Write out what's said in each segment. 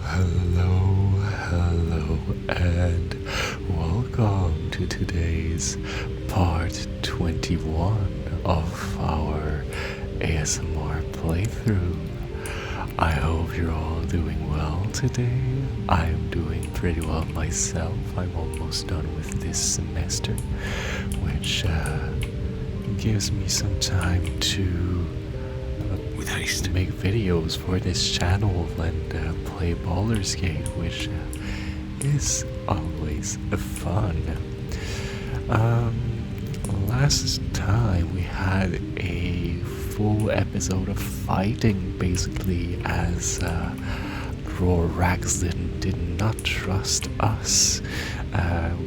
Hello, and welcome to today's part 21 of our ASMR playthrough. I hope you're all doing well today. I'm doing pretty well myself. I'm almost done with this semester, which gives me some time to make videos for this channel and play Baldur's Gate, which is always fun. Last time we had a full episode of fighting, basically, as Raxlin did not trust us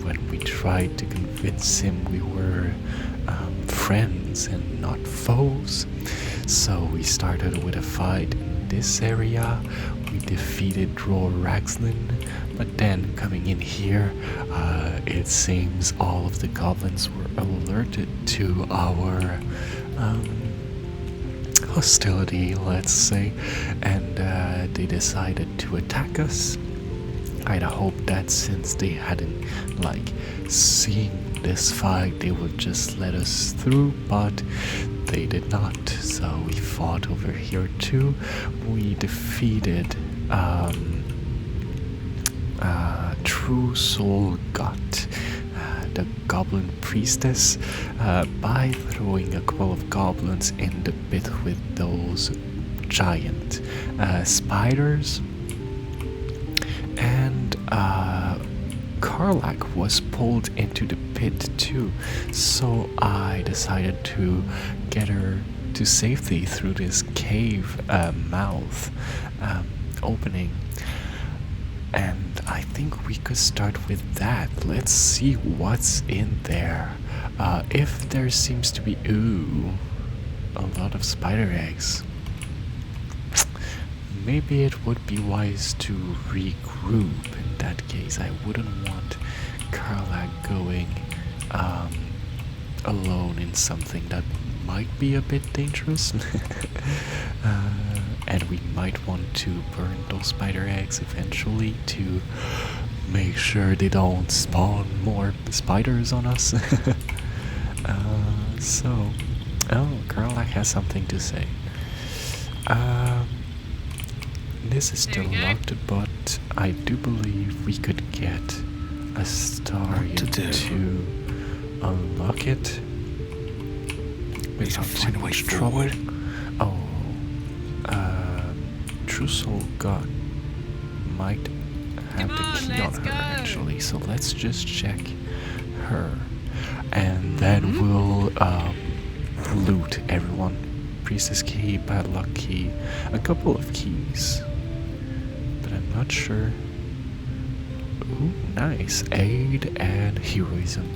when we tried to convince him we were friends and not foes. So we started with a fight in this area. We defeated Raxlin, but then coming in here, it seems all of the goblins were alerted to our hostility, let's say, and they decided to attack us. I'd hoped that since they hadn't seen this fight, they would just let us through, but they did not. So we fought over here too. We defeated True Soul Gut, the goblin priestess, by throwing a couple of goblins in the pit with those giant spiders. And Karlak was pulled into the pit too, so I decided to get her to safety through this cave mouth opening. And I think we could start with that. Let's see what's in there. If there seems to be, a lot of spider eggs, maybe it would be wise to regroup. In that case, I wouldn't want Karlak going alone in something that might be a bit dangerous. And we might want to burn those spider eggs eventually to make sure they don't spawn more spiders on us. Karlak has something to say. This is still locked, but I do believe we could get a star to unlock it without too much trouble. True Soul God might have the key on her actually, so let's just check her, and then we'll loot everyone. Priestess key, padlock key, a couple of keys, but I'm not sure. Ooh, nice. Aid and heroism.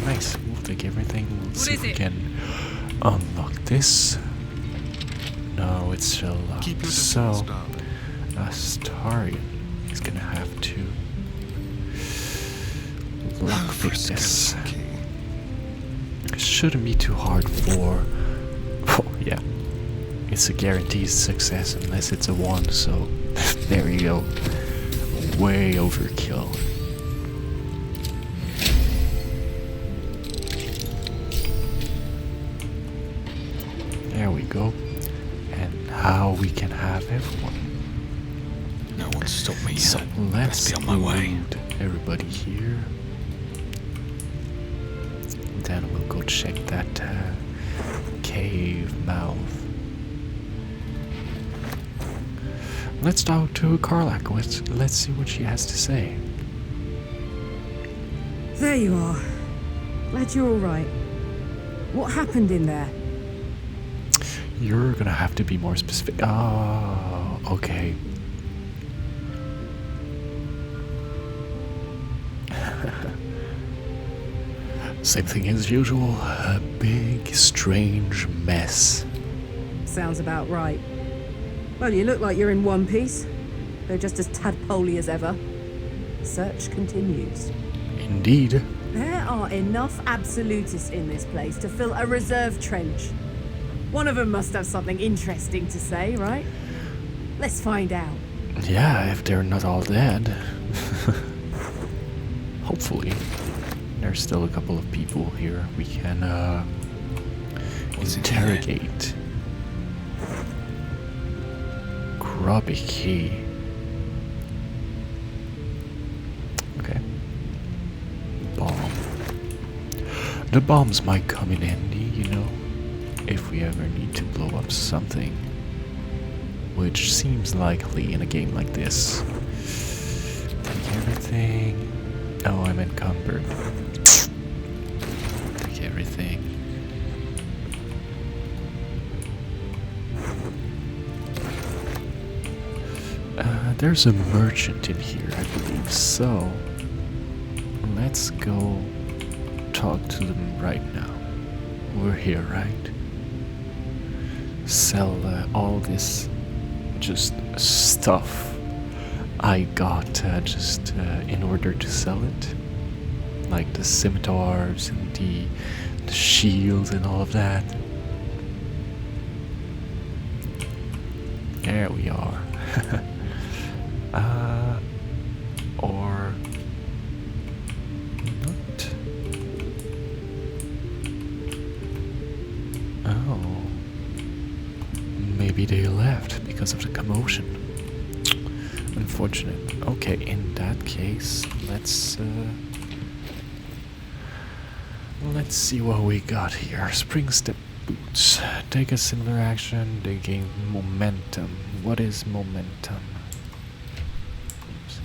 Nice. We'll take everything. We'll see if we can unlock this. No, it's still locked. So, Astarion is gonna have to lockpick this. Shouldn't be too hard for. Oh, yeah. It's a guaranteed success unless it's a 1, so there you go. Way overkill. There we go. And how we can have everyone. No one stop me. So let's be on my way. Everybody here. Then we'll go check that cave mouth. Let's talk to Karlak. Let's see what she has to say. There you are. Glad you're all right. What happened in there? You're gonna have to be more specific. Oh, okay. Same thing as usual. A big, strange mess. Sounds about right. Well, you look like you're in one piece. They're just as tadpoley as ever. Search continues. Indeed. There are enough absolutists in this place to fill a reserve trench. One of them must have something interesting to say, right? Let's find out. Yeah, if they're not all dead. Hopefully. There's still a couple of people here we can What's in here? interrogate. Grubby key. Okay. Bomb. The bombs might come in handy, you know, if we ever need to blow up something. Which seems likely in a game like this. Take everything. Oh, I'm encumbered. Take everything. There's a merchant in here, I believe, so let's go talk to them right now. We're here, right? Sell all this just stuff I got just in order to sell it. Like the scimitars and the shields and all of that. There we are. Or not. Oh. Maybe they left because of the commotion. Unfortunate. Okay, in that case, let's see what we got here. Spring step boots. Take a similar action, they gain momentum. What is momentum? Oops.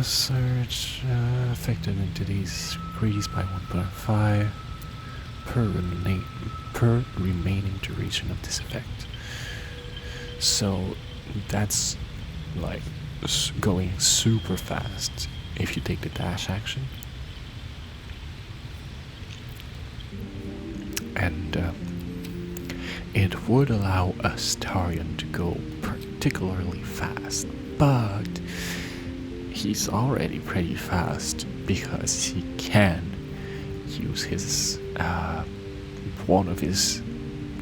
Search affected entities increased by 1.5 per remaining duration of this effect. So that's like going super fast if you take the dash action. And it would allow a Starion to go particularly fast, but he's already pretty fast because he can use his one of his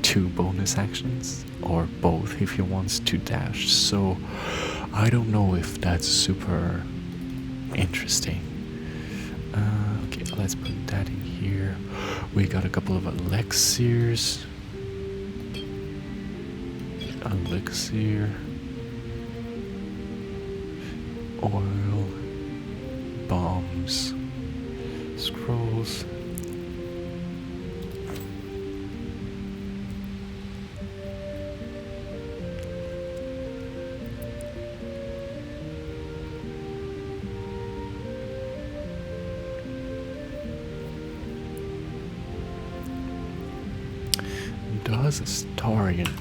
2 bonus actions, or both if he wants to dash. So I don't know if that's super interesting. Okay, let's put that in here. We got a couple of elixirs. Elixir. Oil. Bombs. Scrolls. Does a Starion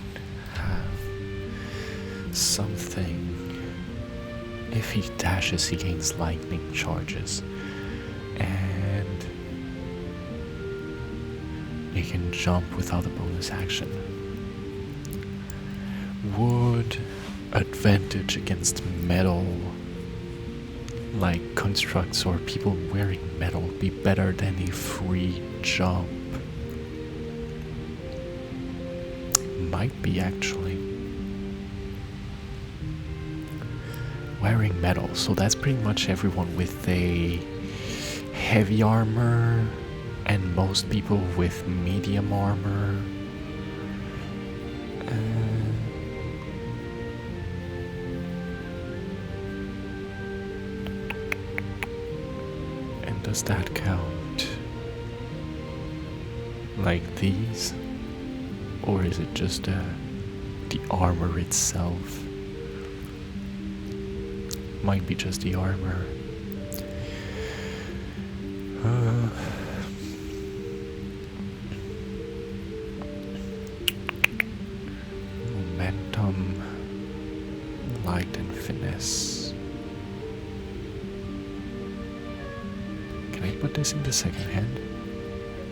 have something? If he dashes, he gains lightning charges, and he can jump without a bonus action. Would advantage against metal, like constructs or people wearing metal, be better than a free jump? Might be, actually. Wearing metal, so that's pretty much everyone with a heavy armor and most people with medium armor. And does that count? Like these? Or is it just the armor itself? Might be just the armor. Momentum, light and finesse. Can I put this in the second hand?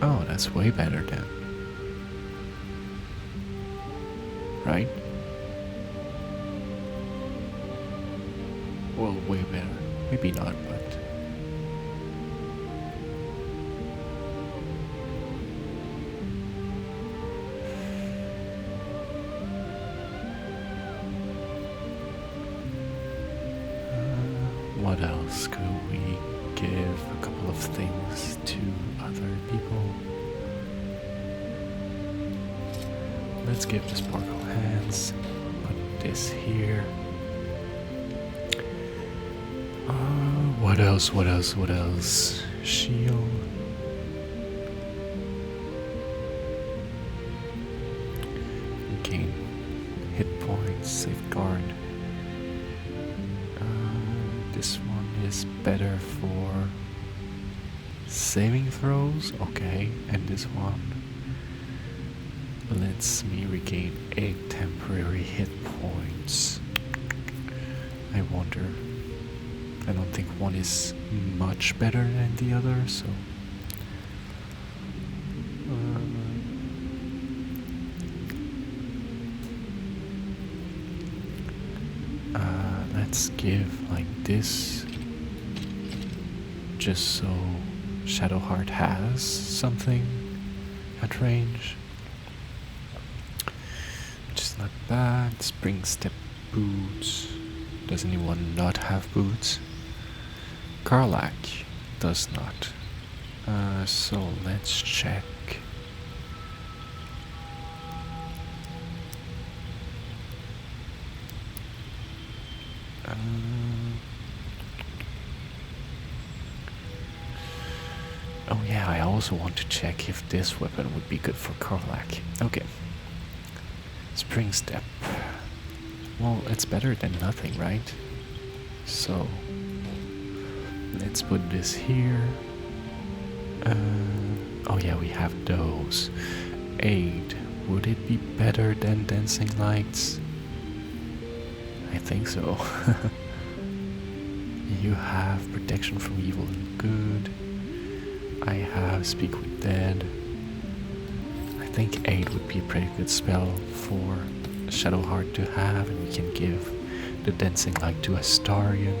Oh, that's way better then. Right? Well, way better. Maybe not, but else could we give a couple of things to other people? Let's give the sparkle hands. Put this here. What else? What else? What else? Shield. Gain hit points. Safeguard. This one is better for saving throws. Okay, and this one lets me regain 8 temporary hit points. I wonder. I don't think one is much better than the other, so. Let's give like this, just so Shadowheart has something at range. Which is not bad. Spring step boots. Does anyone not have boots? Karlach does not. So let's check. Oh yeah, I also want to check if this weapon would be good for Karlach. Okay. Spring step. Well, it's better than nothing, right? So let's put this here. Oh yeah, we have those. Aid. Would it be better than dancing lights? I think so. You have protection from evil and good. I have speak with dead. I think aid would be a pretty good spell for Shadowheart to have, and we can give the dancing light to Astarion.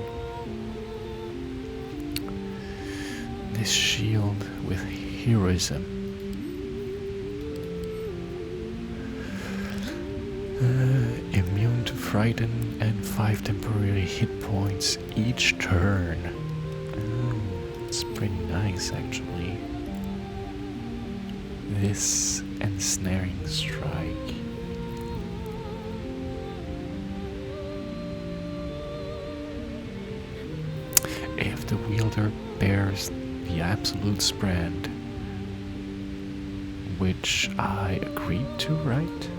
This shield with heroism. Immune to frighten and 5 temporary hit points each turn. Oh, it's pretty nice actually. This ensnaring strike. If the wielder bears the absolute spread, which I agreed to, right?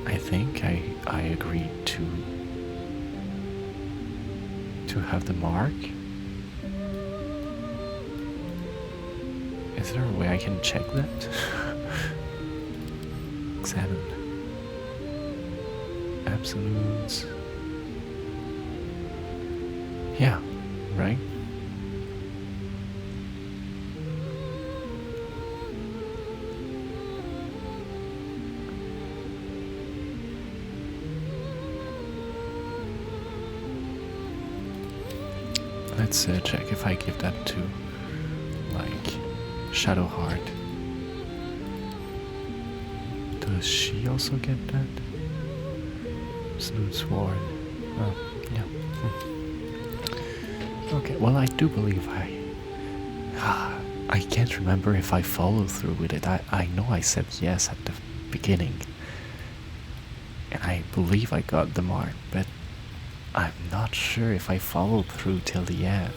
I think I agreed to have the mark. Is there a way I can check that? Examine. Absolutes. Yeah, right? Let's check if I give that to, like, Shadowheart. Does she also get that? Absolute Sword. Oh, yeah. Okay, well, I do believe I can't remember if I followed through with it. I know I said yes at the beginning. And I believe I got the mark, but I'm not sure if I followed through till the end.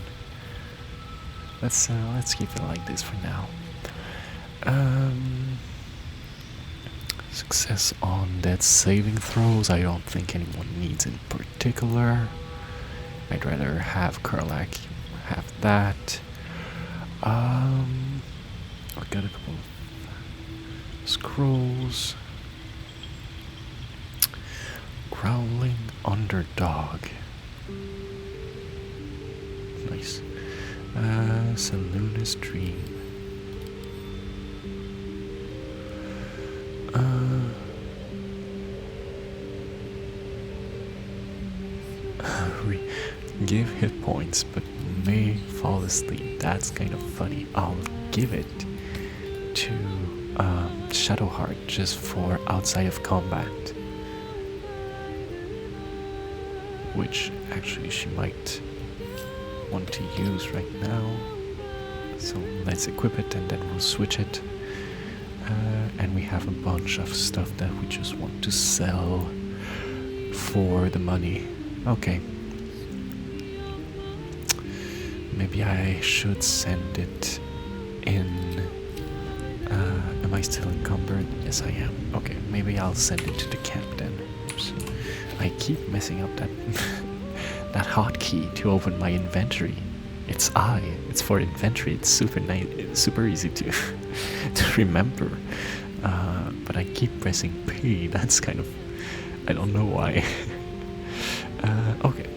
Let's keep it like this for now. Success on dead saving throws. I don't think anyone needs in particular. I'd rather have Karlach have that. I got a couple of scrolls. Growling Underdark. Nice. Selunites Dream. Give hit points, but may fall asleep. That's kind of funny. I'll give it to Shadowheart just for outside of combat. Which actually she might want to use right now. So let's equip it and then we'll switch it. And we have a bunch of stuff that we just want to sell for the money. Okay. Maybe I should send it in. Am I still encumbered? Yes, I am. Okay, maybe I'll send it to the camp then. Oops. I keep messing up that that hotkey to open my inventory. It's I. It's for inventory. It's super easy to to remember. But I keep pressing P. That's kind of, I don't know why. Okay.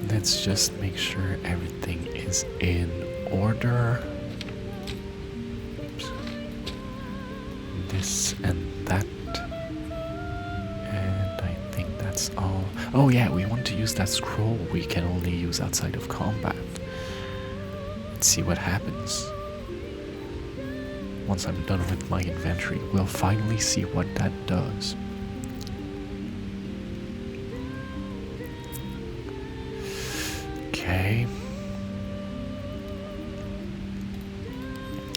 Let's just make sure everything is in order. Oops. This and that. And I think that's all. Oh yeah, we want to use that scroll we can only use outside of combat. Let's see what happens. Once I'm done with my inventory, we'll finally see what that does. Okay.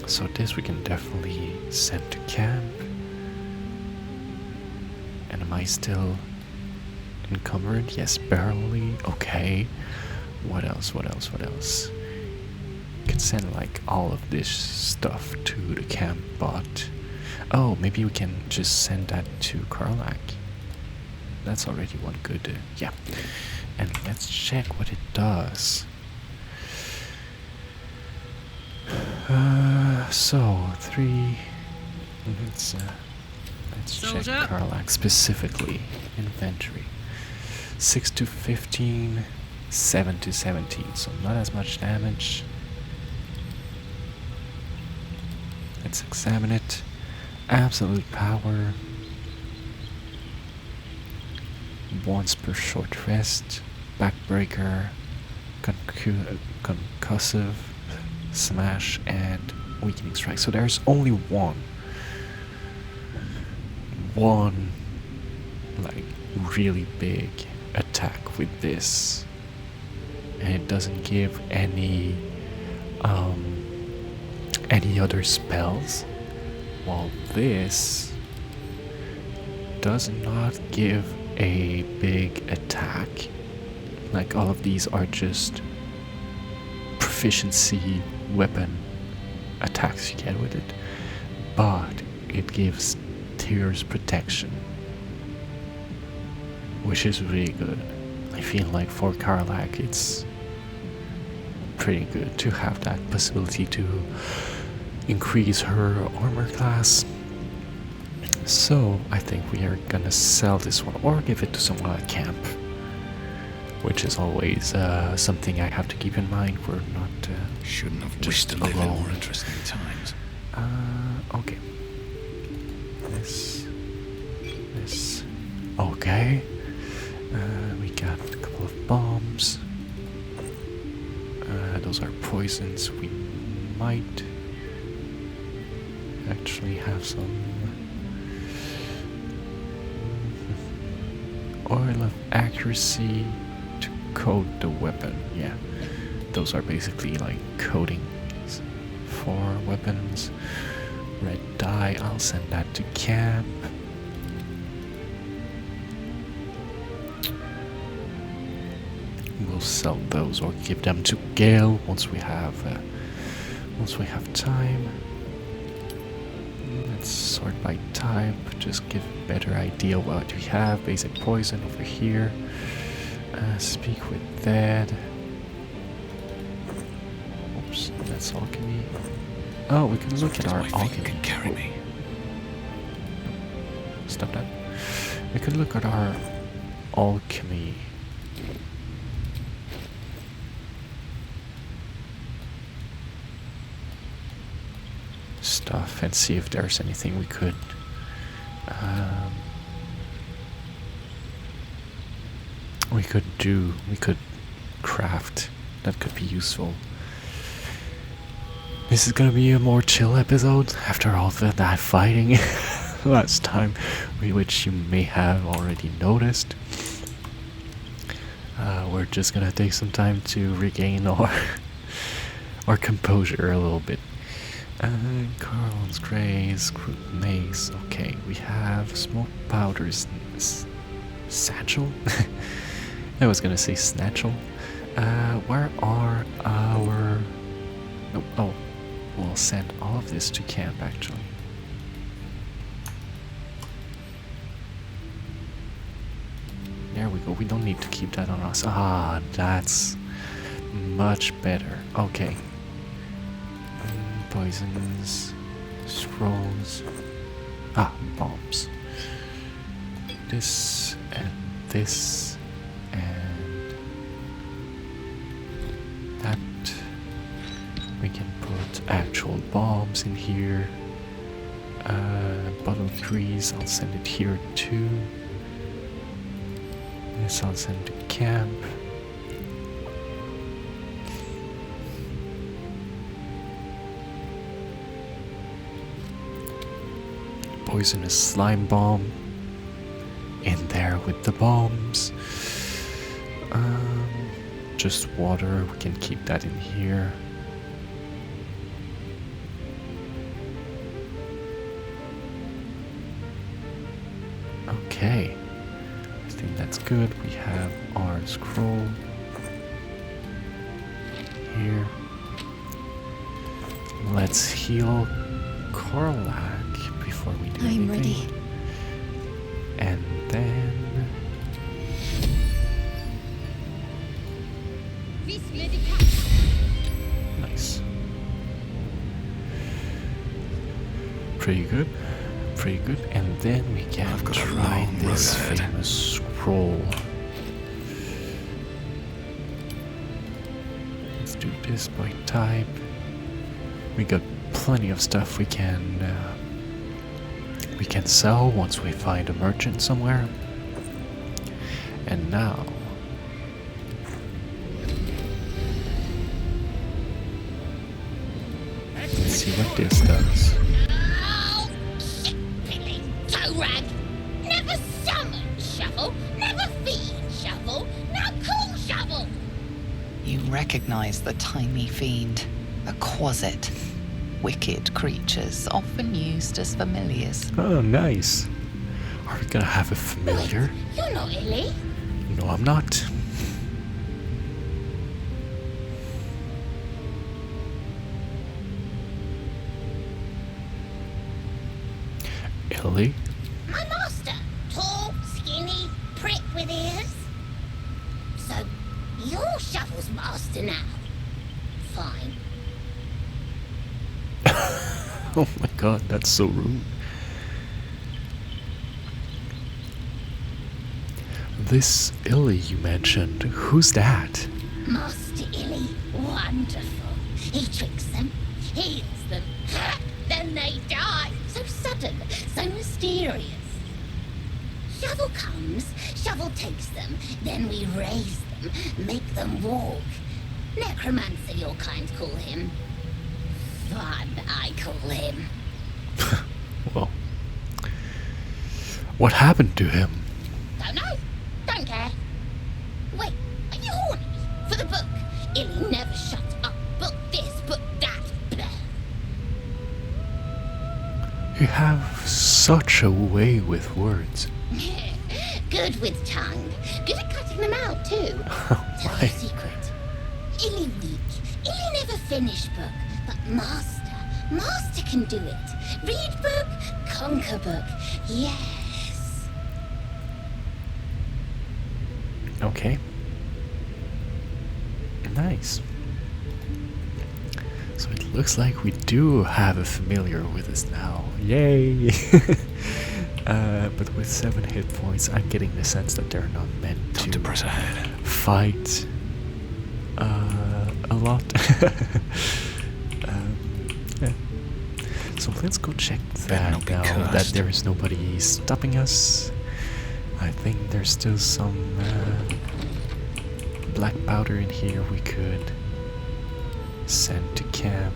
So this we can definitely send to camp. And am I still encumbered? Yes, barely. Okay. What else? What else? What else? Can send like all of this stuff to the camp, but oh, maybe we can just send that to Karlach. That's already one good yeah. And let's check what it does. So 3 let's check Karlach specifically. Inventory 6 to 15, 7 to 17, so not as much damage. Let's examine it. Absolute power. Once per short rest. Backbreaker. Concussive. Smash. And weakening strike. So there's only one like really big attack with this. And it doesn't give any other spells, while this does not give a big attack. Like all of these are just proficiency weapon attacks you get with it, but it gives Tears protection, which is really good. I feel like for Karlach it's pretty good to have that possibility to increase her armor class. So I think we are gonna sell this one or give it to someone at camp, which is always something I have to keep in mind. We're not shouldn't have just alone. live in more interesting times. Okay. This. Okay. We got a couple of bombs. Those are poisons. We might actually have some oil of accuracy to coat the weapon. Yeah, those are basically like coatings for weapons. Red dye, I'll send that to camp. We'll sell those or give them to Gale once we have time. Let's sort by type, just give a better idea what we have. Basic poison over here. Speak with dead. Oops, that's alchemy. Oh, we can look at our alchemy. Can carry me. Stop that. We could look at our alchemy. Stuff and see if there's anything we could we could craft that could be useful. This is gonna be a more chill episode after all that fighting last time, which you may have already noticed. We're just gonna take some time to regain our composure a little bit. Carl's Grace, Mace. Okay, we have smoke powders. Satchel? I was gonna say snatchel. Where are our... No, oh, we'll send all of this to camp actually. There we go, we don't need to keep that on us. Ah, that's much better. Okay. Poisons, scrolls, bombs. This and this and that. We can put actual bombs in here. Bottle trees, I'll send it here too. This I'll send to camp. Poisonous slime bomb in there with the bombs. Just water, we can keep that in here. Okay, I think that's good. We have our scroll here. Let's heal Korlak before we do anything. I'm ready. And then... Nice. Pretty good. Pretty good. And then we can try this famous scroll. Let's do this by type. We got plenty of stuff we can sell once we find a merchant somewhere. And now let's see what this does. Oh, shit, Billy, toe rag. Never summon shovel, never feed shovel, now call shovel. You recognize the tiny fiend, a quasit. Wicked creatures, often used as familiars. Oh, nice. Are we gonna have a familiar? Wait, you're not Illy. No, I'm not. Illy? My master, tall, skinny, prick with ears. So, you're Shovel's master now. Fine. Oh my god, that's so rude. This Illy you mentioned, who's that? Master Illy, wonderful. He tricks them, heals them, then they die. So sudden, so mysterious. Shovel comes, Shovel takes them, then we raise them, make them walk. Necromancer, your kind call him. Fun, I call him. Well, what happened to him? Don't know, don't care. Wait, are you horny? For the book? Illy never shuts up. Book this, book that. Blah. You have such a way with words. Good with tongue. Good at cutting them out, too. Tell you a secret. Illy weak. Illy never finished book. But Master can do it. Read book, conquer book. Yes. Okay. Nice. So it looks like we do have a familiar with us now. Yay! But with 7 hit points, I'm getting the sense that they're not meant To press ahead. fight a lot. Yeah. So let's go check that not be now that cursed. there is nobody stopping us. I think there's still some black powder in here we could send to camp.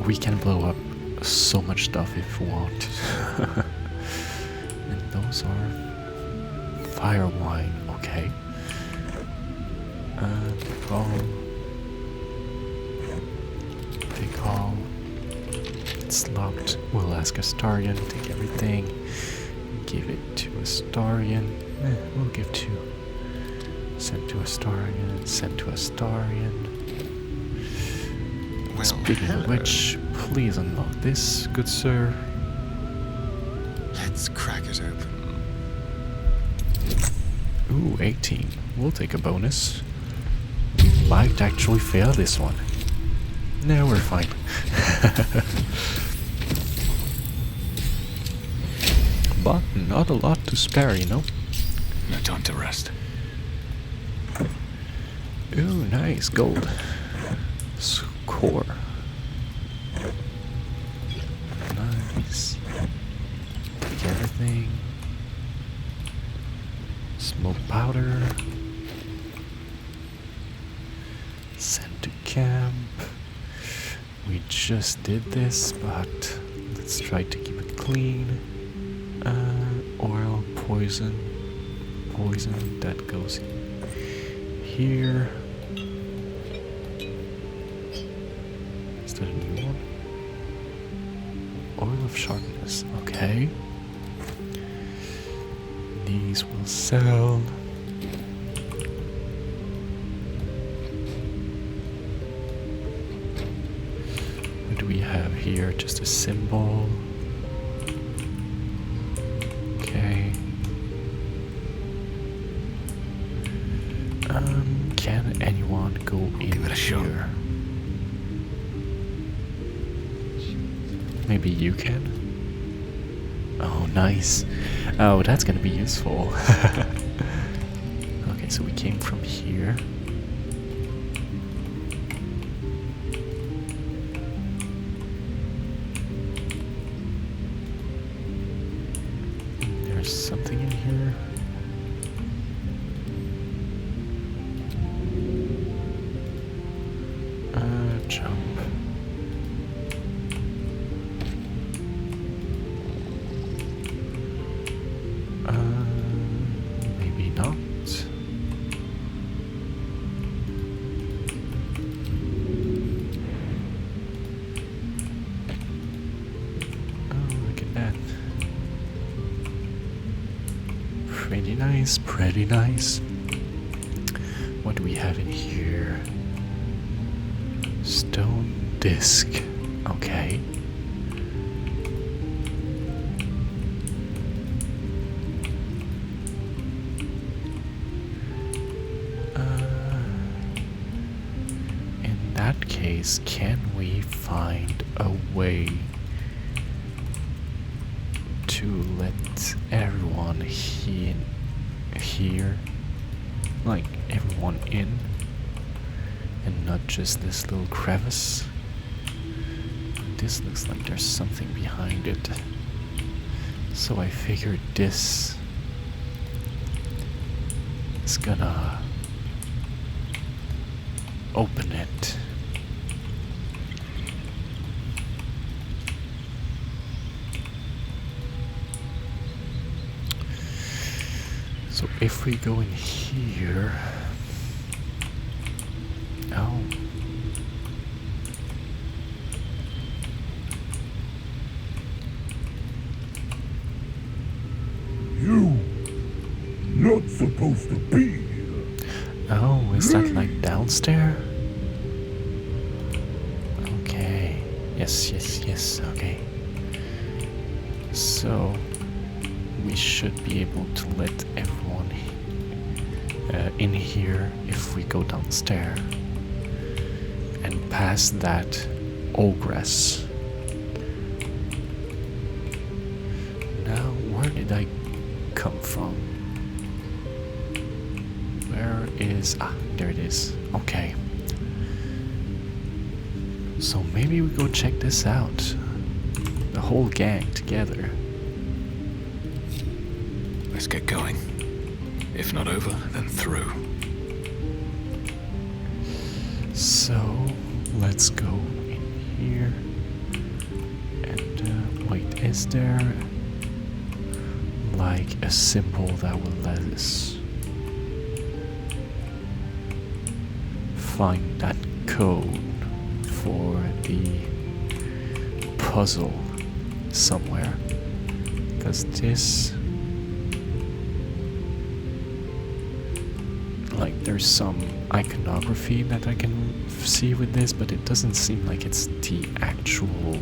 we can blow up so much stuff if we want. And those are fire wine, okay. Take all. It's locked. We'll ask Astarion, take everything. Give it to Astarion. We'll give 2. Send to Astarion, send to Astarion. Well, Speaking of which, please unlock this, good sir. let's crack it open. Ooh, 18. We'll take a bonus. We might actually fail this one. No, we're fine. But not a lot to spare, you know? No time to rest. Ooh, nice. Gold. Score. Nice. Take everything. Smoke powder. Send to camp. We just did this, but let's try to keep it clean. Oil, poison, that goes in here. Is that a new one? Oil of sharpness, okay. These will sell. What do we have here? Just a symbol. Okay. Can anyone go in Give it a shot. here? Maybe you can? Oh, nice. Oh, that's gonna be useful. Okay, so we came from here. There's something in here. Jump. Maybe not. Oh, look at that. Pretty nice, pretty nice. What do we have in here? Stone disc. Okay. In that case, can we find a way to let everyone here, like everyone in, and not just this little crevice? This looks like there's something behind it. So I figured this is gonna open it. So if we go in here, oh, You not supposed to be here. oh, is that like downstairs? Okay, yes, okay. So we should be able to let everyone in here if we go downstairs and past that ogress. Now, where did I come from? Where is... ah, there it is. Okay. So maybe we go check this out. The whole gang together. Let's get going. If not over, then through. So, let's go in here. Is there like a symbol that will let us find that code for the puzzle somewhere? Because this, like, there's some iconography that I can see with this, but it doesn't seem like it's the actual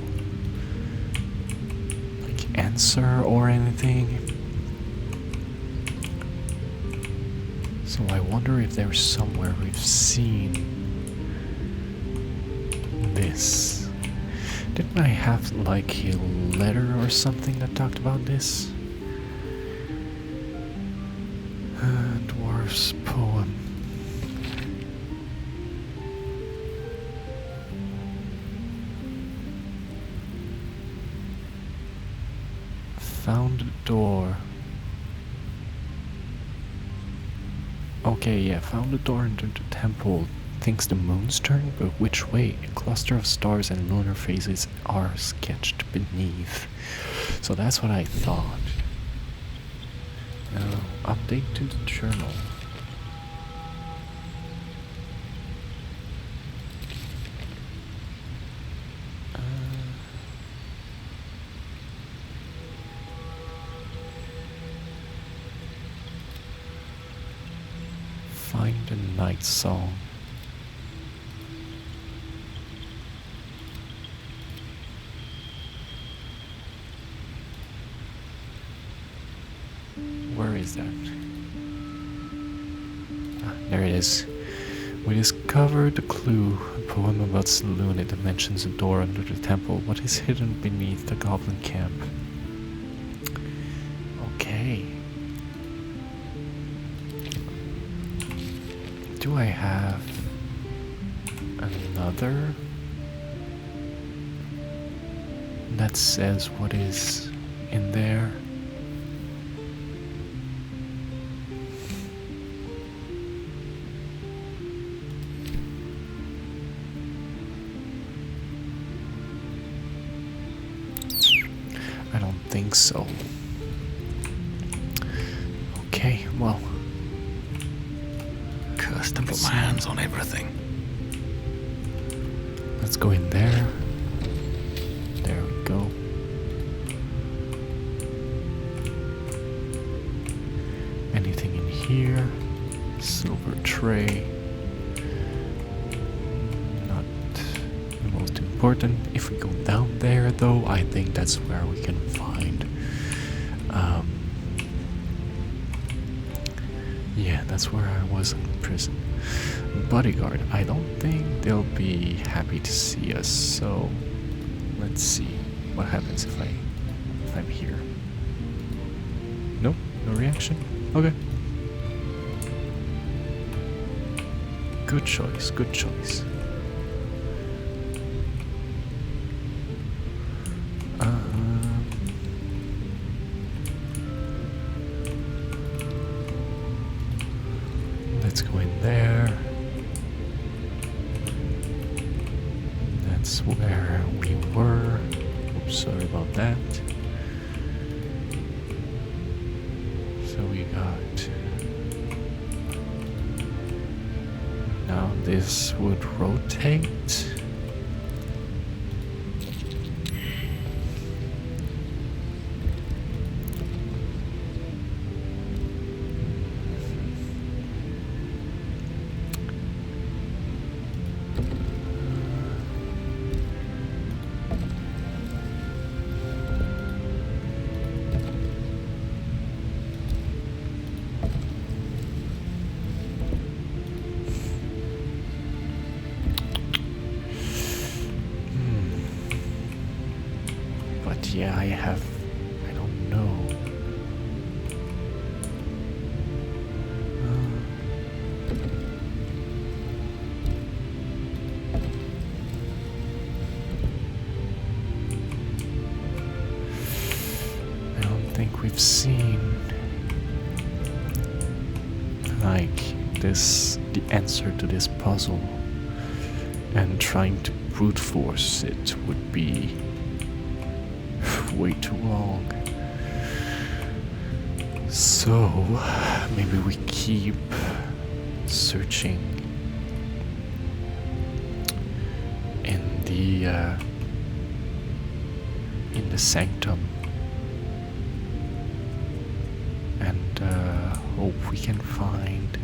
like answer or anything. So I wonder if there's somewhere we've seen this. Didn't I have like a letter or something that talked about this? Dwarf's poem. Found a door. Okay, yeah, found a door into the temple. Thinks the moon's turning, but which way? A cluster of stars and lunar phases are sketched beneath. So that's what I thought. Now, update to the journal. Find a night song. Where is that? Ah, there it is. We discovered a clue. A poem about Selunites that mentions a door under the temple. What is hidden beneath the goblin camp? Okay. Do I have another that says what is in there? I don't think so. Okay, well. Cursed and put my hands on everything. Let's go in there. There we go. Anything in here? Silver tray. Not the most important. If we go down there, though, I think that's where we can find. Yeah, that's where I was in prison. Bodyguard. I don't think they'll be happy to see us. So let's see what happens if I'm here. Nope, no reaction. Okay. Good choice. Good choice. Let's go in there. That's where we were. Oops, sorry about that. So we got... Now this would rotate. Yeah, I don't know. I don't think we've seen like the answer to this puzzle, and trying to brute force it would be way too long. So, maybe we keep searching in the Sanctum and hope we can find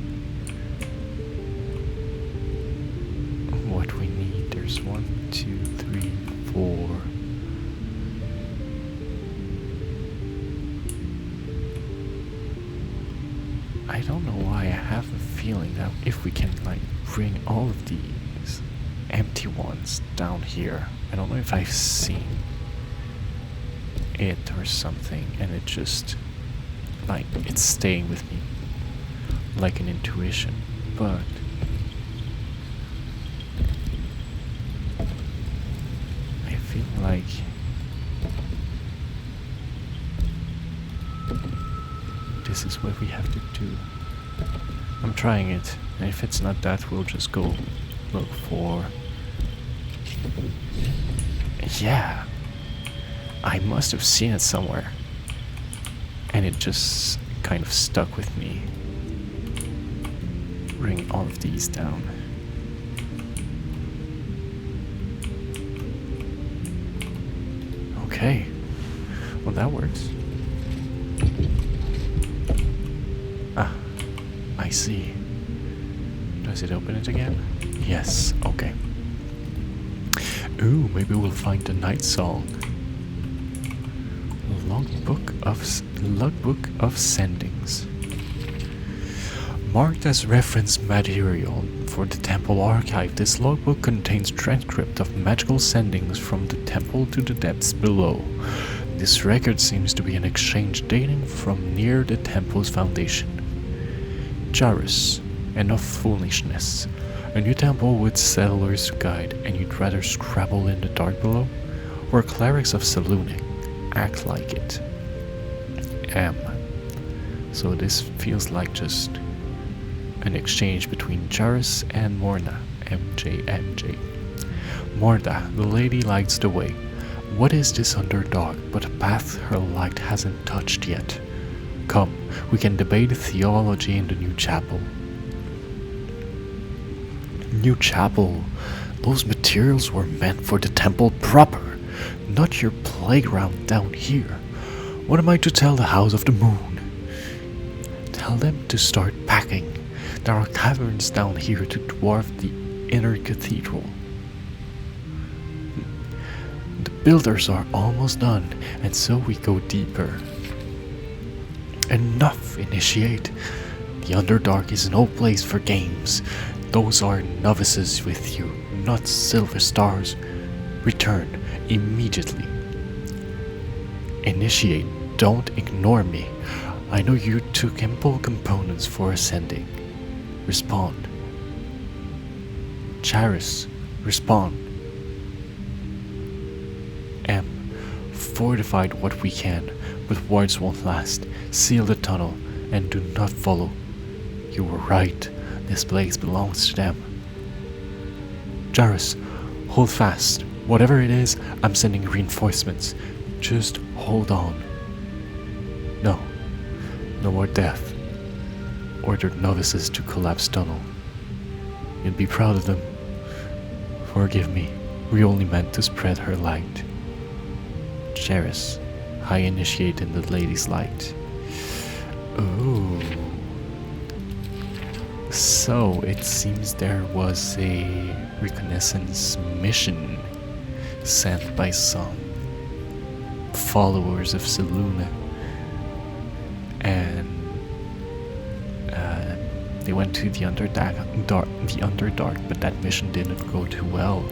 what we need. There's 1, 2, 3, 4. I don't know why I have a feeling that if we can like bring all of these empty ones down here, I don't know if I've seen it or something, and it just like it's staying with me like an intuition, but I feel like this is what we have to do. I'm trying it, and if it's not that, we'll just go look for... Yeah! I must have seen it somewhere. And it just kind of stuck with me. Bring all of these down. Okay. Well, that works. Ah, I see. Does it open it again? Yes, okay. Ooh, maybe we'll find the night song. Logbook of Sendings. Marked as reference material for the temple archive, this logbook contains transcript of magical sendings from the temple to the depths below. This record seems to be an exchange dating from near the temple's foundation. Jarus, enough foolishness. A new temple with settlers to guide, and you'd rather scrabble in the dark below? We're clerics of Selunites. Act like it. So this feels like just an exchange between Jarus and Morna. MJ. Morda, the lady lights the way. What is this Underdark but a path her light hasn't touched yet? Come, we can debate theology in the new chapel. New chapel? Those materials were meant for the temple proper, not your playground down here. What am I to tell the House of the Moon? Tell them to start packing. There are caverns down here to dwarf the inner cathedral. The builders are almost done, and so we go deeper. Enough, initiate. The Underdark is no place for games. Those are novices with you, not silver stars. Return immediately. Initiate, don't ignore me. I know you took impulse components for ascending. Respond. Charis, respond. M. Fortified what we can, but words won't last. Seal the tunnel, and do not follow. You were right. This place belongs to them. Jarus, hold fast. Whatever it is, I'm sending reinforcements. Just hold on. No. No more death. Ordered novices to collapse tunnel. You'd be proud of them. Forgive me. We only meant to spread her light. Jarus, high initiate in the lady's light. Ooh. So it seems there was a reconnaissance mission sent by some followers of Seluna, and they went to the Underdark, but that mission didn't go too well.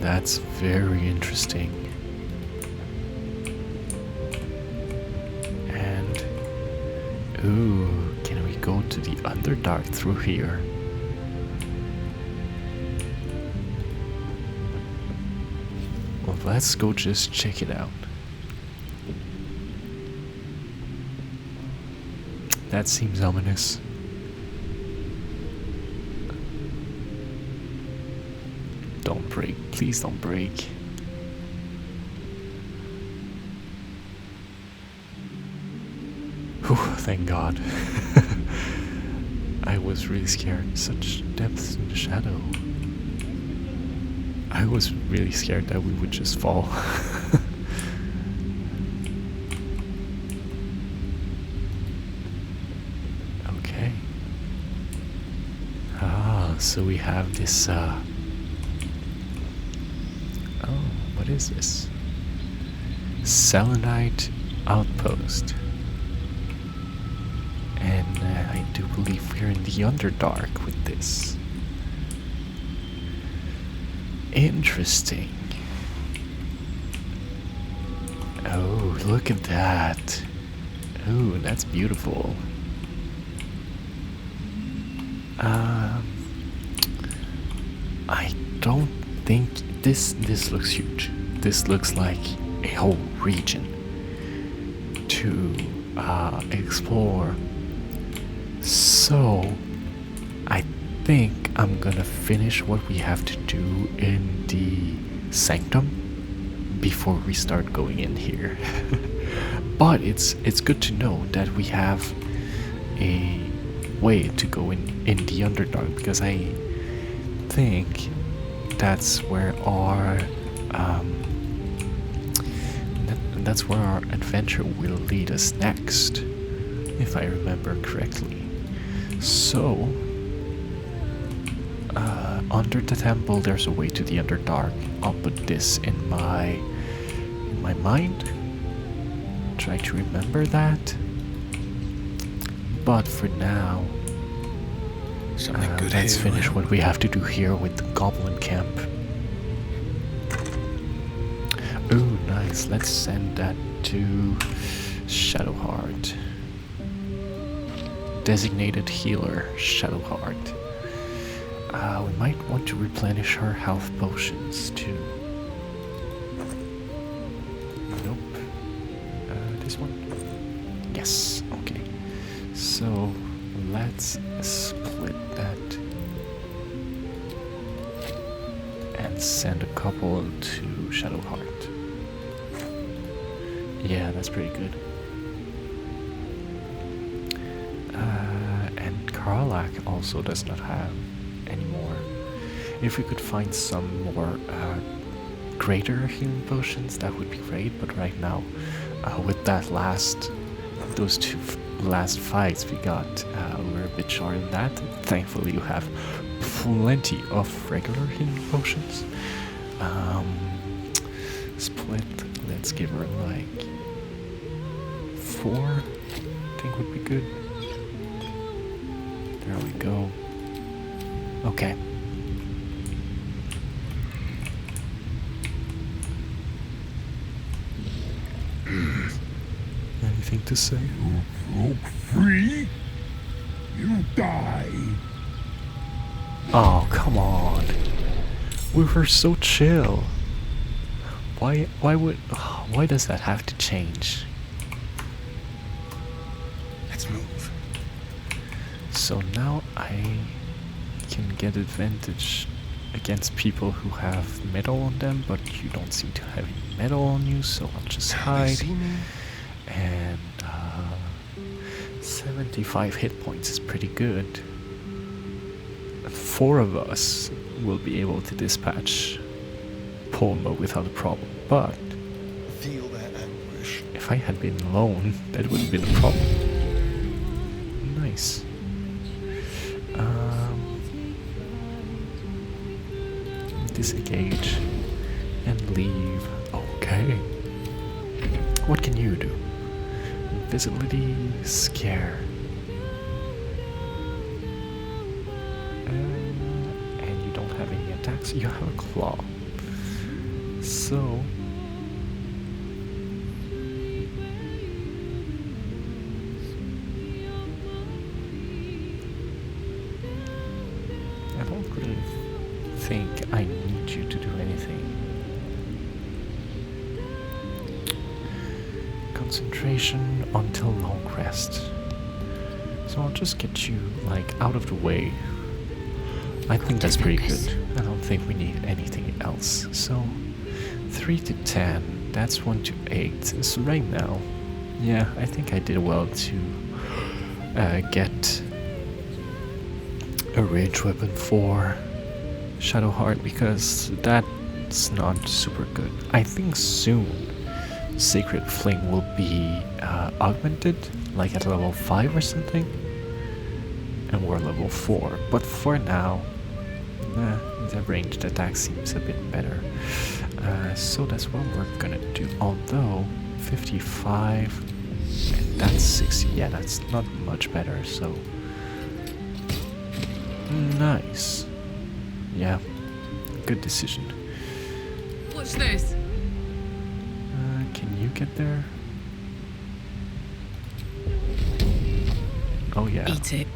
That's very interesting. And ooh, can we go to the Underdark through here? Well, let's go just check it out. That seems ominous. Don't break. Please don't break. thank God. I was really scared. Such depths in the shadow. I was really scared that we would just fall. Okay. So we have this, oh, what is this? Selunite outpost. And I do believe we're in the Underdark with this. Interesting. Oh, look at that. Oh, that's beautiful. I don't think this looks huge. This looks like a whole region to explore. So I think I'm gonna finish what we have to do in the Sanctum before we start going in here. But it's good to know that we have a way to go in the Underdark, because I think that's where our that's where our adventure will lead us next, if I remember correctly. So under the temple there's a way to the Underdark. I'll put this in my mind, try to remember that. But for now, Something good let's here, finish right? what we have to do here with the goblin camp. Oh, nice. Let's send that to Shadowheart. Designated healer, Shadowheart. We might want to replenish her health potions too. Nope. This one? Yes, okay. So let's split that and send a couple to Shadowheart. Yeah, that's pretty good. And Karlak also does not have any more. If we could find some more greater healing potions, that would be great. But right now, with those two last fights we got, we're a bit short on that. Thankfully, you have plenty of regular healing potions. Split, let's give her like 4, I think would be good. There we go. Okay. Anything to say? You broke free? You die. Oh, come on. We were so chill. Why does that have to change? Let's move. So now I can get advantage against people who have metal on them, but you don't seem to have any metal on you, so I'll just They hide. see me. And 75 hit points is pretty good. 4 of us will be able to dispatch Polma without a problem, but Feel that anguish. if I had been alone, that would have been a problem. Nice. Disengage and leave. Okay. What can you do? Invisibility, scare. And you don't have any attacks. You have a claw. So I don't really think I need you to do anything. Concentration until long rest. So I'll just get you like out of the way. I think that's pretty good. I don't think we need anything else. So 3 to 10, that's 1 to 8. So right now, yeah, I think I did well to get a ranged weapon for Shadowheart, because that's not super good. I think soon Sacred Flame will be augmented, like at level 5 or something, and we're level 4. But for now, the ranged attack seems a bit better. So that's what we're gonna do. Although 55 and that's 60, yeah, that's not much better. So nice, yeah, good decision. What's this? Can you get there? Oh yeah. Eat it.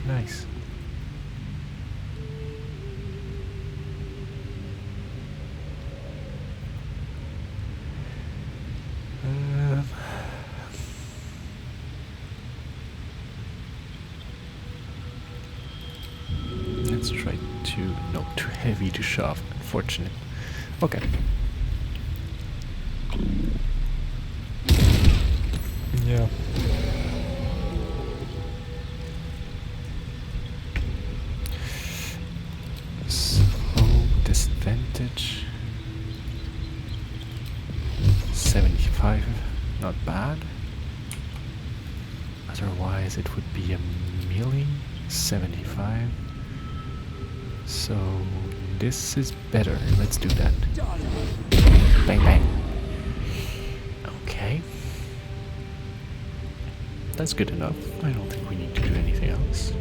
Nice. Let's try to not too heavy to shove. Unfortunate. Okay. Yeah. So disadvantage 75, not bad. Otherwise it would be a melee 75. So this is better. Let's do that. Bang bang. Okay. That's good enough. I don't think we need to do anything else.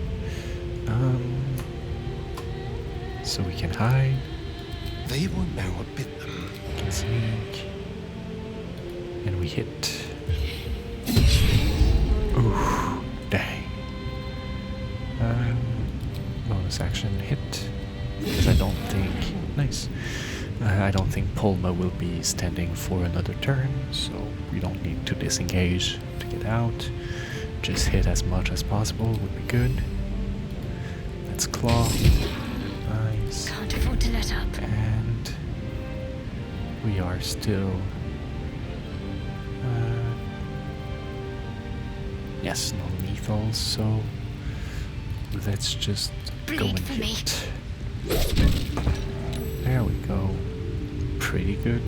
So we can hide. They won't know what bit them. Can sneak. And we hit. Ooh, dang. Bonus action hit. Because I don't think... Nice. I don't think Polma will be standing for another turn, so we don't need to disengage to get out. Just hit as much as possible would be good. Let's claw. Nice. Can't afford to let up. And we are still... yes, non-lethal, so let's just go and for me. hit. There we go. Pretty good.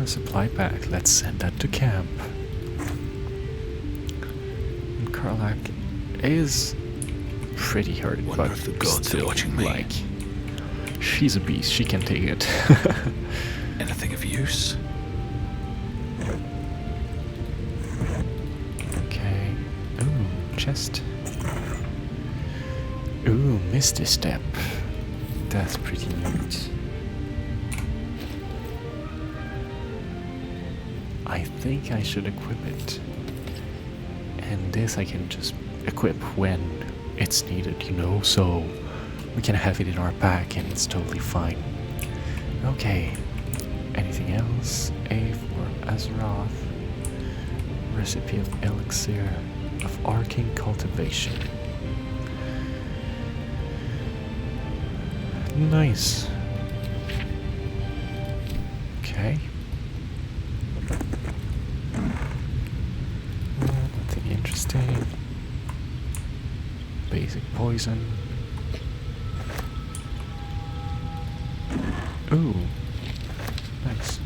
Supply pack. Let's send that to camp. And Karlak is pretty hurt, Wonder but if the gods still, are watching me. like, she's a beast. She can take it. Anything of use? Okay. Ooh, chest. Ooh, Misty Step. That's pretty neat. I think I should equip it. And this I can just equip when it's needed, you know, so we can have it in our pack and it's totally fine. Okay. Anything else? A for Azeroth. Recipe of Elixir of Arcane Cultivation. Nice. Okay. Nothing interesting. Basic poison. Ooh. Nice.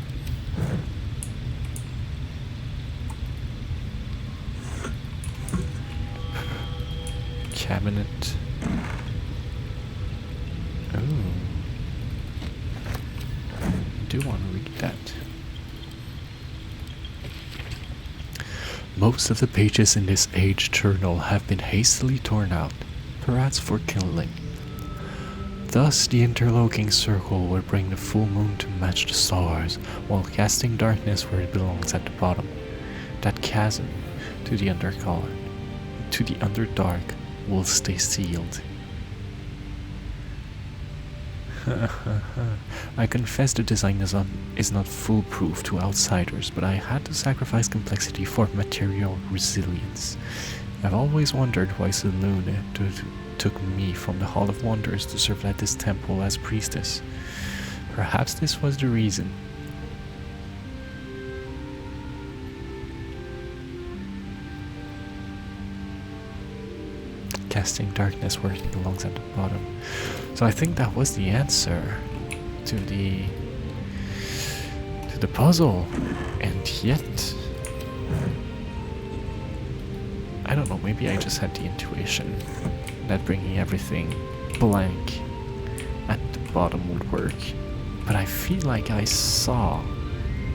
Cabinet. Ooh. Do want to read that. Most of the pages in this age journal have been hastily torn out, perhaps for kindling. Thus, the interlocking circle will bring the full moon to match the stars, while casting darkness where it belongs at the bottom. That chasm to the Underdark will stay sealed. I confess the design is not foolproof to outsiders, but I had to sacrifice complexity for material resilience. I've always wondered why Selunites took me from the Hall of Wonders to serve at this temple as priestess. Perhaps this was the reason. casting darkness working alongside the bottom. So I think that was the answer to the puzzle, and yet I don't know, maybe I just had the intuition that bringing everything blank at the bottom would work, but I feel like I saw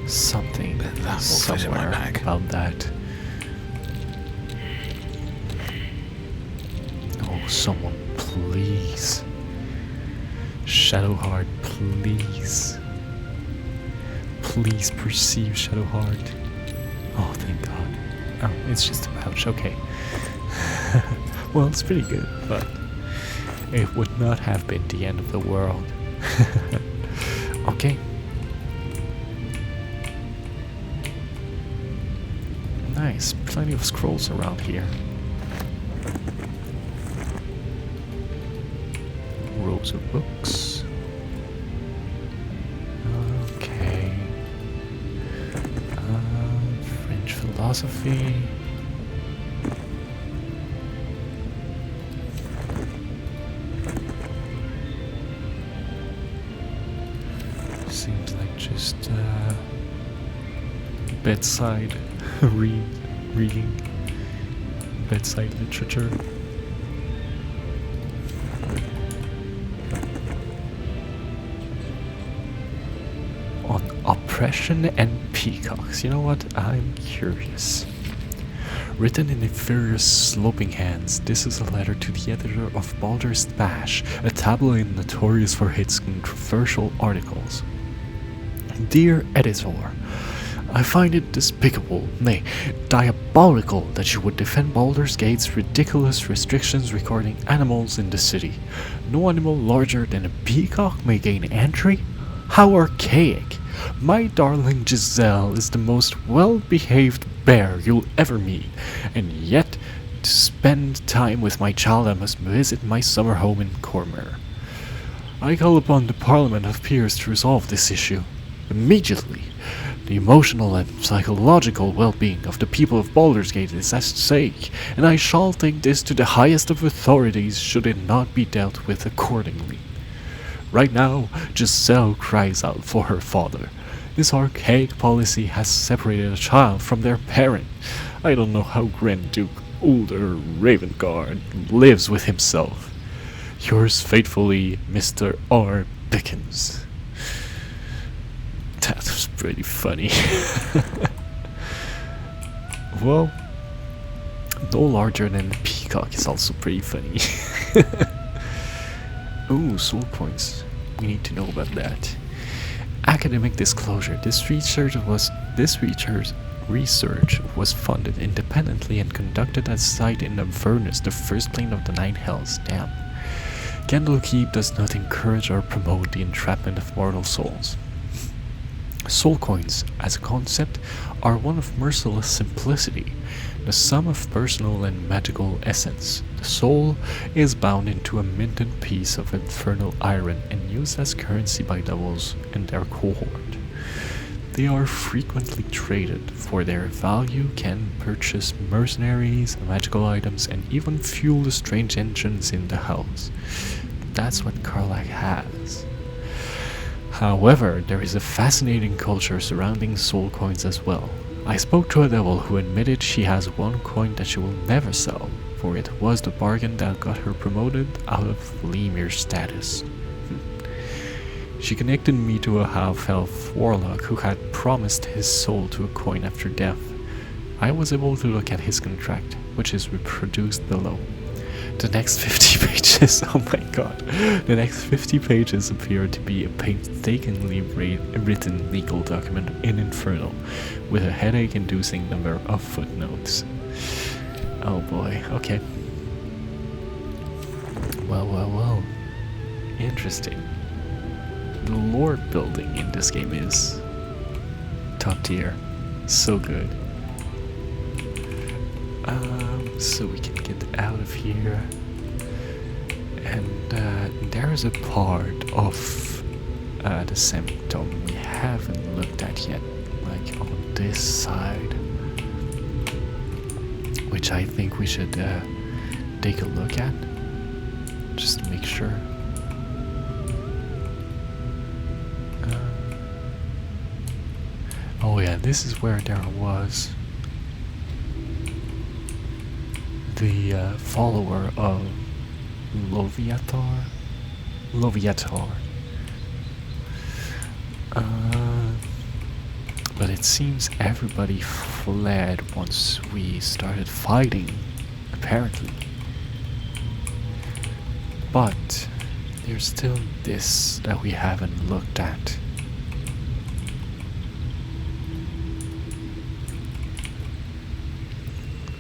something That will fit in my somewhere bag. about that. Oh, someone please. Shadowheart, please. Please perceive Shadowheart. Oh, thank God. Oh, it's just a pouch, okay. Well, it's pretty good, but it would not have been the end of the world. Okay. Nice, plenty of scrolls around here. Rows of books. Okay. French philosophy. Seems like just bedside reading, bedside literature. On oppression and peacocks. You know what? I'm curious. Written in inferior sloping hands, this is a letter to the editor of Baldur's Bash, a tabloid notorious for its controversial articles. Dear editor, I find it despicable, nay, diabolical that you would defend Baldur's Gate's ridiculous restrictions regarding animals in the city. No animal larger than a peacock may gain entry? How archaic! My darling Giselle is the most well-behaved bear you'll ever meet, and yet, to spend time with my child I must visit my summer home in Cormer. I call upon the Parliament of Peers to resolve this issue immediately. The emotional and psychological well-being of the people of Baldur's Gate is at stake, and I shall take this to the highest of authorities should it not be dealt with accordingly. Right now, Giselle cries out for her father. This archaic policy has separated a child from their parent. I don't know how Grand Duke Ulder Ravengard lives with himself. Yours faithfully, Mr. R. Bickens. That was pretty funny. Well, no larger than a peacock is also pretty funny. Ooh, soul points. We need to know about that. Academic disclosure. This research was funded independently and conducted at site in Avernus, the first plane of the Nine Hells. Damn. Candlekeep does not encourage or promote the entrapment of mortal souls. Soul coins, as a concept, are one of merciless simplicity, the sum of personal and magical essence. The soul is bound into a minted piece of infernal iron and used as currency by devils in their cohort. They are frequently traded, for their value can purchase mercenaries, magical items, and even fuel the strange engines in the house. That's what Karlach has. However, there is a fascinating culture surrounding soul coins as well. I spoke to a devil who admitted she has one coin that she will never sell, for it was the bargain that got her promoted out of Lemur status. She connected me to a half-elf warlock who had promised his soul to a coin after death. I was able to look at his contract, which is reproduced below. The next 50 pages, oh my god, the next 50 pages appear to be a painstakingly written legal document in Infernal, with a headache-inducing number of footnotes. Oh boy, okay. Well. Interesting. The lore building in this game is top tier. So good. So we can get out of here. And there is a part of the Sanctum we haven't looked at yet, like on this side, which I think we should take a look at, just to make sure. Oh yeah, this is where there was the follower of Loviatar. But it seems everybody fled once we started fighting, apparently. But there's still this that we haven't looked at.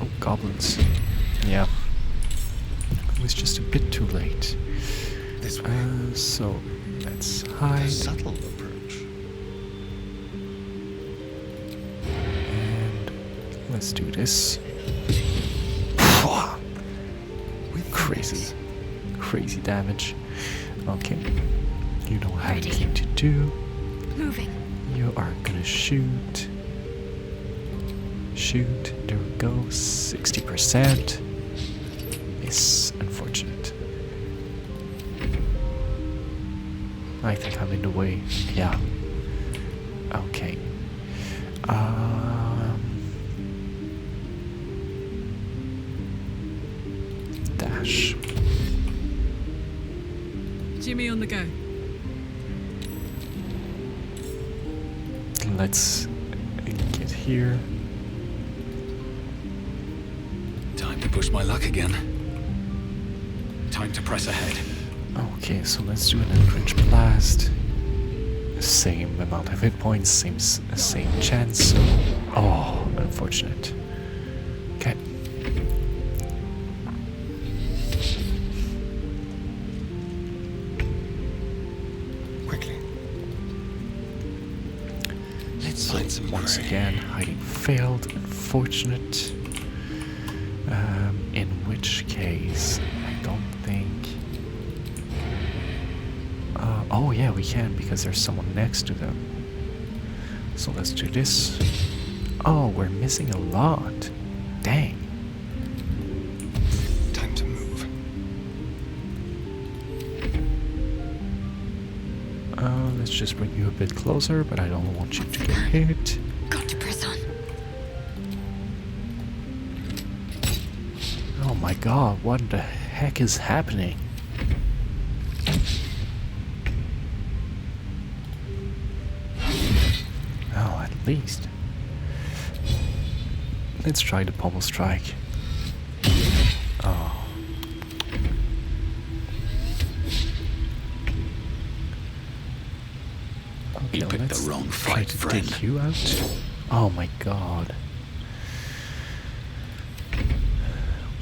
Oh, goblins. Yeah. It was just a bit too late. This way. So, let's hide. A subtle approach. And let's do this. Crazy damage. Okay. You don't have anything to do. Moving. You are gonna shoot. Shoot. There we go. 60%. It's unfortunate. I think I'm in the way. Yeah. Okay. Dash. Jimmy on the go. Let's get here. Time to push my luck again. Time to press ahead. Okay, so let's do an Eldritch Blast. Same amount of hit points, same chance. So, oh, unfortunate. Okay. Quickly. Let's So find some once prey. again, hiding failed. Unfortunate. In which case, I don't think. Oh yeah, we can because there's someone next to them. So let's do this. Oh, we're missing a lot. Dang. Time to move. Let's just bring you a bit closer, but I don't want you to get hit. Got to press on. Oh my god, what the heck is happening? Oh, at least. Let's try the pommel strike. Oh. Okay, You picked the let's wrong try fight, to friend. take you out. Oh my god.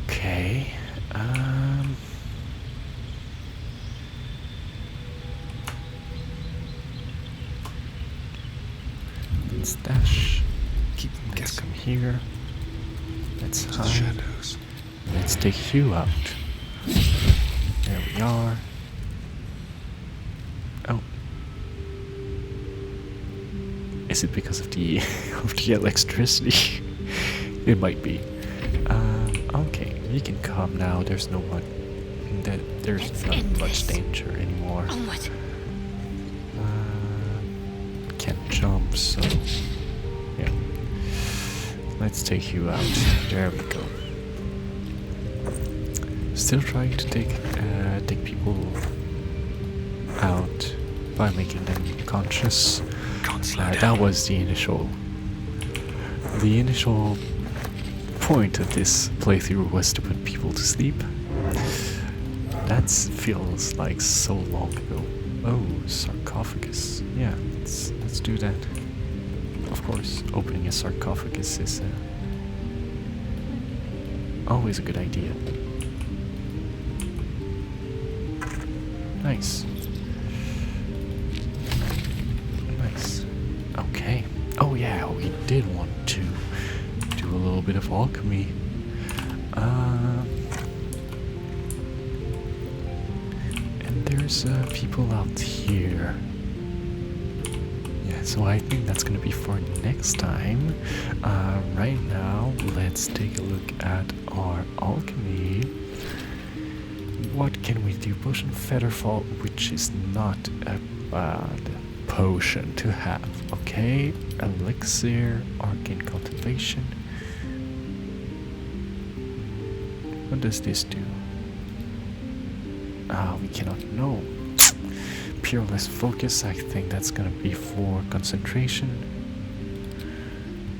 Okay. Let's dash. Keep them Let's guessing. come here. Let's The hide. shadows. Let's take you out. There we are. Oh. Is it because of the of the electricity? It might be. Okay, you can come now. There's no one. There's Let's not end much this. danger anymore. Onward. Can't jump, so yeah. Let's take you out. There we go. Still trying to take people out by making them conscious. Can't slow That down. was the initial point of this playthrough was to put people to sleep. That feels like so long ago. Oh, sarcophagus. Yeah, let's do that. Of course, opening a sarcophagus is always a good idea. Nice. Nice. Okay. Oh yeah, we did want to do a little bit of alchemy. And there's people out here. Yeah. so I think that's gonna be for next time. Right now, let's take a look at our alchemy. What can we do? Potion Featherfall, which is not a bad potion to have. Okay, elixir, arcane cultivation. What does this do? We cannot know. Peerless focus, I think that's gonna be for concentration.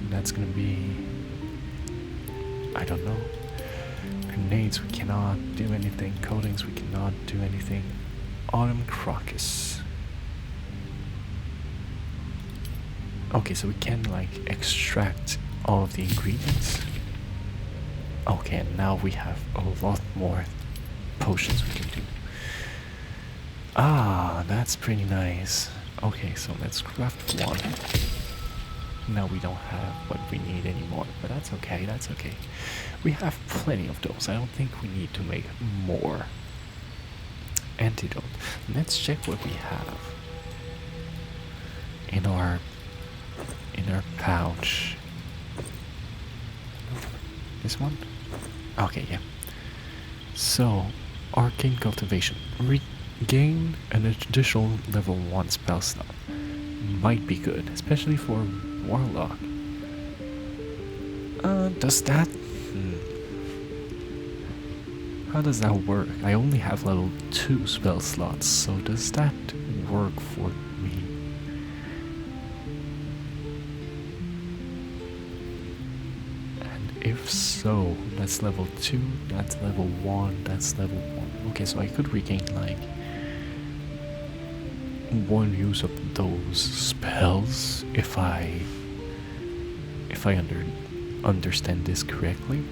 That's gonna be, I don't know. Grenades, we cannot do anything. Coatings, we cannot do anything. Autumn crocus. Okay, so we can like extract all of the ingredients. Okay, and now we have a lot more potions we can do. Ah, that's pretty nice. Okay, so let's craft one. Now we don't have what we need anymore, but that's okay, that's okay. We have plenty of those. I don't think we need to make more. Antidote. Let's check what we have in our pouch. This one? Okay, yeah. So, arcane cultivation. Regain an additional level 1 spell slot. Might be good, especially for warlock. Does that? How does that work? I only have level 2 spell slots, so does that work for me? And if so, that's level 2, that's level 1, that's level 1. Okay, so I could regain like one use of those spells if I understand this correctly.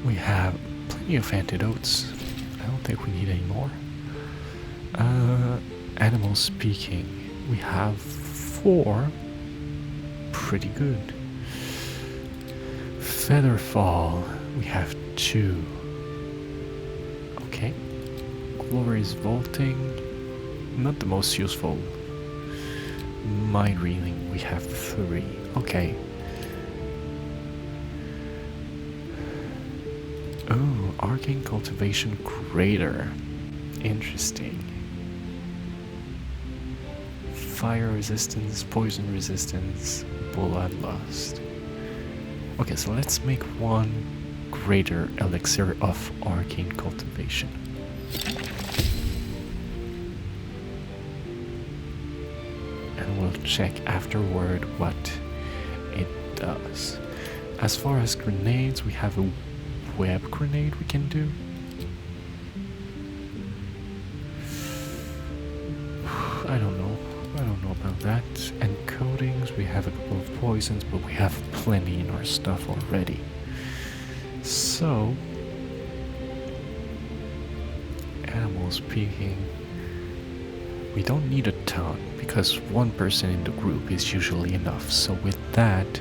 We have plenty of antidotes. I don't think we need any more. Animal speaking. We have 4. Pretty good. Featherfall. We have 2. Okay. Glorious vaulting. Not the most useful. Mind reading. We have 3. Okay. Oh, arcane cultivation greater. Interesting. Fire resistance, poison resistance, bloodlust. Okay, so let's make one greater elixir of arcane cultivation. And we'll check afterward what it does. As far as grenades, we have a web grenade we can do. I don't know about that. And coatings, we have a couple of poisons, but we have plenty in our stuff already. So, animal speaking, we don't need a ton because one person in the group is usually enough. So with that,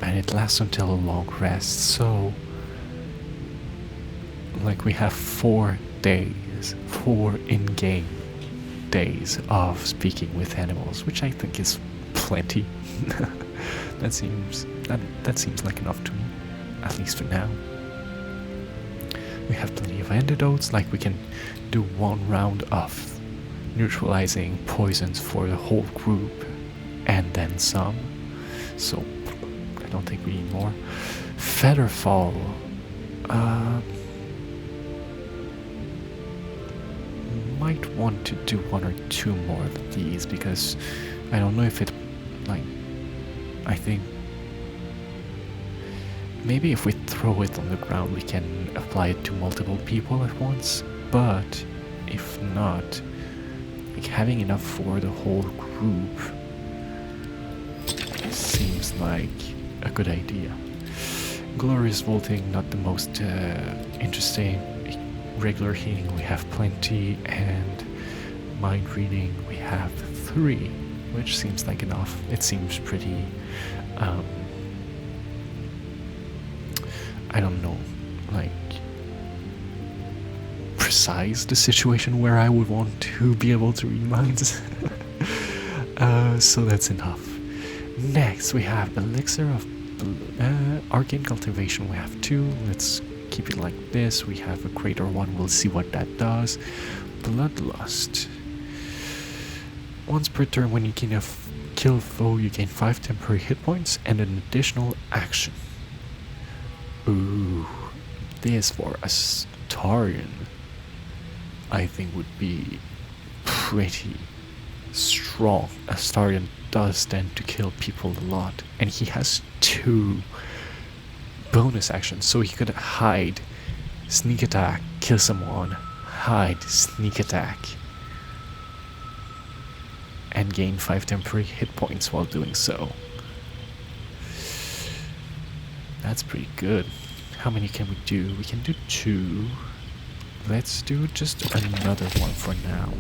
and it lasts until a long rest, so like we have 4 days, 4 in-game days of speaking with animals, which I think is plenty. that seems like enough to me, at least for now. We have plenty of antidotes, like we can do 1 round of neutralizing poisons for the whole group and then some. So I don't think we need more. Featherfall. Might want to do 1 or 2 more of these because I don't know if it, like, I think maybe if we throw it on the ground we can apply it to multiple people at once, but if not, like having enough for the whole group seems like a good idea. Glorious vaulting, not the most interesting. Regular healing, we have plenty, and mind reading, we have 3, which seems like enough. It seems pretty, I don't know, like precise the situation where I would want to be able to read minds. So that's enough. Next, we have Elixir of Arcane Cultivation. We have 2. Let's keep it like this. We have a greater one. We'll see what that does. Bloodlust. Once per turn, when you can kill a foe, you gain 5 temporary hit points and an additional action. Ooh, this for Astarion, I think would be pretty strong. Astarion does tend to kill people a lot, and he has 2 bonus actions, so he could hide, sneak attack, kill someone, hide, sneak attack, and gain 5 temporary hit points while doing so. That's pretty good. How many can we do? We can do 2. Let's do just another one for now.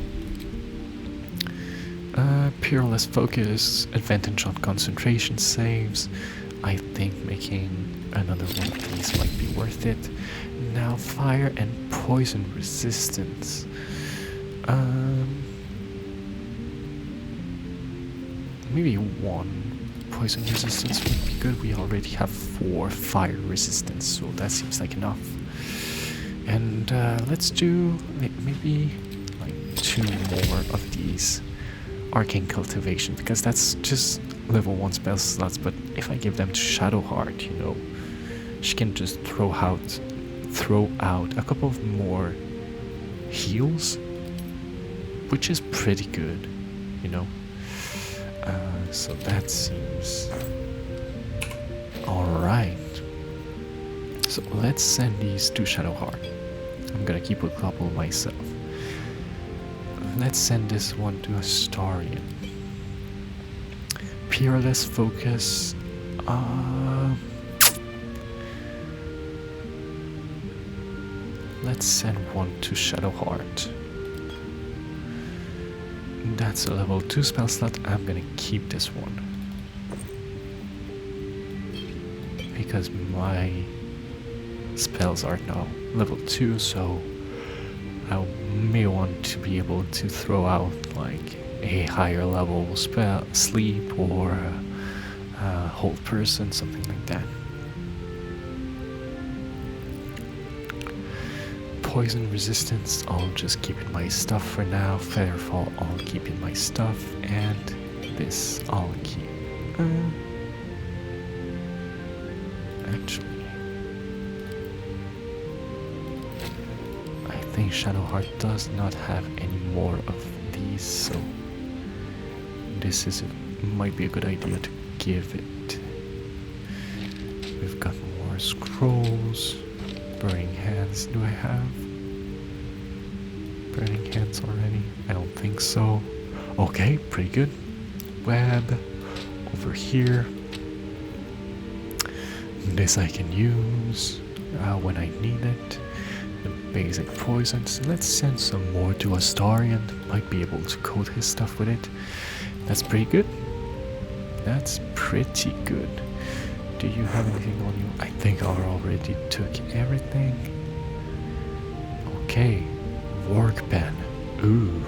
Peerless Focus, advantage on concentration saves. I think making another one of these might be worth it. Now fire and poison resistance. Maybe 1 poison resistance would be good. We already have 4 fire resistance, so that seems like enough. And let's do maybe like 2 more of these Arcane Cultivation, because that's just level 1 spell slots. But if I give them to Shadowheart, you know, she can just throw out a couple of more heals, which is pretty good, you know. So that seems alright. So let's send these to Shadowheart. I'm gonna keep a couple myself. Let's send this one to Astarion. Peerless Focus. Let's send one to Shadowheart. That's a level 2 spell slot. I'm gonna keep this one, because my spells are now level 2, so I may want to be able to throw out like a higher level spell, sleep, or hold person, something like that. Poison resistance, I'll just keep in my stuff for now. Featherfall, I'll keep in my stuff, and this I'll keep. Actually, I think Shadowheart does not have any more of these, so this might be a good idea to give it. We've got more scrolls. Burning Hands, do I have Burning Hands already? I don't think so. Okay, pretty good. Web over here. This I can use when I need it. The basic poisons. Let's send some more to Astarion. Might be able to coat his stuff with it. That's pretty good. That's pretty good. Do you have anything on you? I think I already took everything. Okay, work pen. Ooh.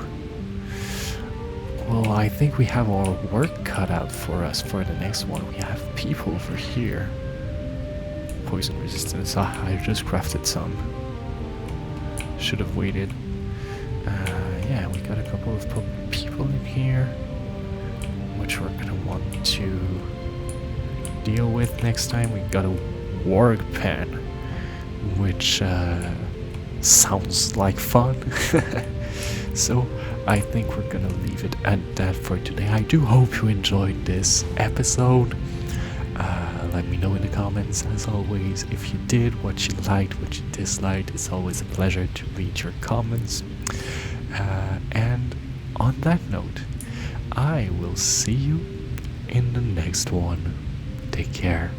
Well, I think we have our work cut out for us for the next one. We have people over here. Poison resistance. I just crafted some. Should have waited. Yeah, we got a couple of people in here, which we're gonna want to deal with next time. We got a work pen, which sounds like fun. So I think we're gonna leave it at that for today. I do hope you enjoyed this episode. Let me know in the comments, as always, if you did, what you liked, what you disliked. It's always a pleasure to read your comments. And on that note, I will see you in the next one. Take care.